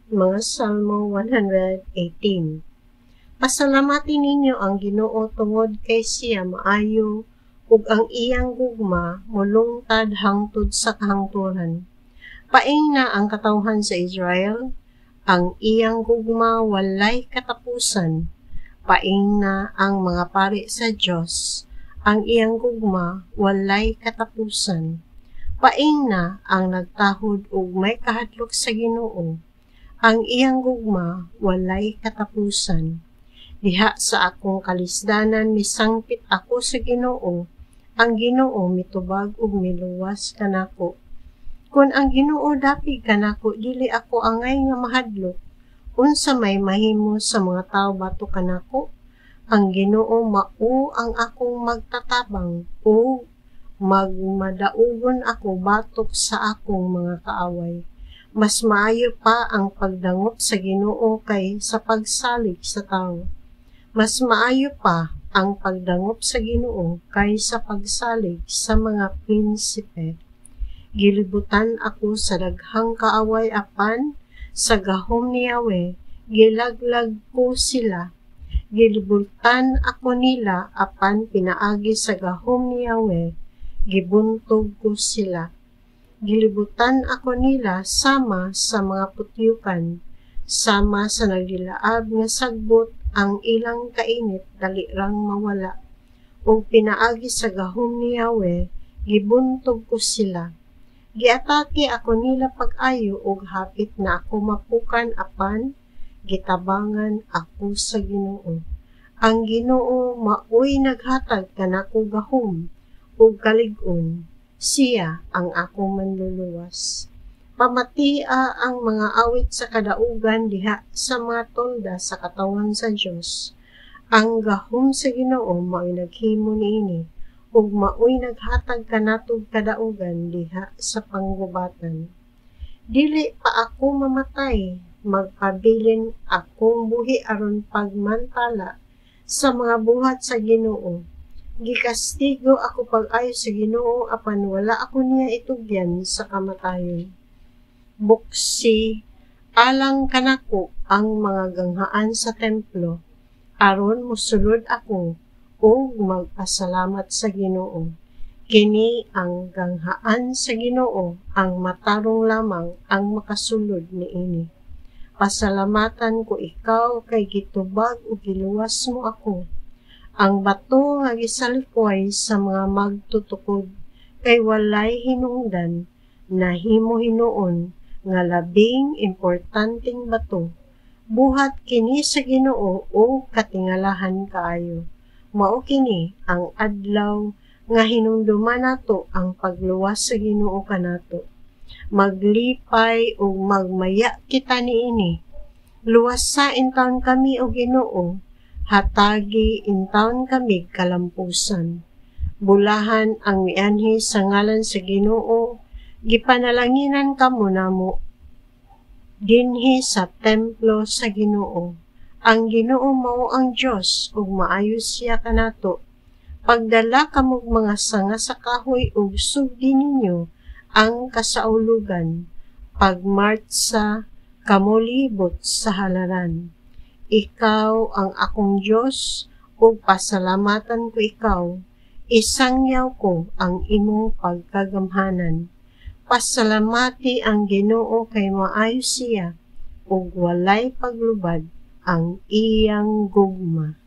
Mga Salmo 118. Pasalamati ninyo ang Ginoo tungod kay siya maayo, ug ang iyang gugma mulungtad hangtod sa kahangturan. Paing na ang katawhan sa Israel, ang iyang gugma walay katapusan. Paing na ang mga pari sa Dios, ang iyang gugma walay katapusan. Paing na ang nagtahod ug may kahadlok sa Ginoo, ang iyang gugma walay katapusan. Diha sa akong kalisdanan misangpit ako sa Ginoo, ang Ginoo mitubag ug miluwas kanako. Kun ang Ginoo dapig kanako, dili ako angay nga mahadlok. Unsa may mahimo sa mga tawo batok kanako? Ang Ginoo mao ang akong magtatabang, o magmadaugon ako batok sa akong mga kaaway. Mas maayo pa ang pagdangop sa Ginoo kay sa pagsalig sa tawo. Mas maayo pa ang pagdangop sa Ginoo kaysa pagsalig sa mga prinsipe. Gilibutan ako sa daghang kaaway apan sa gahom ni Yahweh, gilaglag ko sila. Gilibutan ako nila apan pinaagi sa gahom ni Yahweh, gibuntog ko sila. Gilibutan ako nila sama sa mga putyukan, sama sa nagdilaab nga sagbot. Ang ilang kainit dali rang mawala, ug pinaagi sa gahom ni Yahweh, gibuntog ko sila. Giatake ako nila pag-ayo ug hapit na ako mapukan apan gitabangan ako sa Ginoo. Ang Ginoo maoy naghatag kanako gahom ug kalig-on, siya ang akong manluluwas. Pamatia ang mga awit sa kadaugan diha sa mga tolda sa katawan sa Dios. Ang gahom sa Ginoo mao'y naghimo niini, ug mao'y naghatag kanatog kadaugan diha sa panggubatan. Dili pa ako mamatay, magpabilin akong buhi aron pagmantala sa mga buhat sa Ginoo. Gikastigo ako pag-ayo sa Ginoo apan wala ako niya itugyan sa kamatayon. Buksi alang kanako ang mga ganghaan sa templo, aron mosulod ako ug magpasalamat sa Ginoo. Kini ang ganghaan sa Ginoo, ang matarong lamang ang makasulod niini. Pasalamatan ko ikaw kay gitubag ug giluwas mo ako. Ang bato nga gisalikway sa mga magtutukod, kay walay hinungdan, nahimo hinuon nga labing importanteng bato. Buhat kini sa Ginoo o katingalahan kaayo. Mao kini ang adlaw nga hinumduman nato ang pagluwas sa Ginoo kanato. Maglipay o magmaya kita niini. Luwasa intawon kami o Ginoo, hatagi intawon kami kalampusan. Bulahan ang mianhi sa ngalan sa Ginoo, gipanalanginan kamo namo dinhi sa templo sa Ginoo. Ang Ginoo mao ang Dios ug maayo siya kanato. Pagdala kamog mga sanga sa kahoy ug sugdi ninyo ang kasaulugan. Pagmartsa kamo libot sa halaran. Ikaw ang akong Dios ug pasalamatan ko ikaw. Isangyaw ko ang imong pagkagamhanan. Pasalamati ang Ginoo kay maayo siya, ug walay paglubad ang iyang gugma.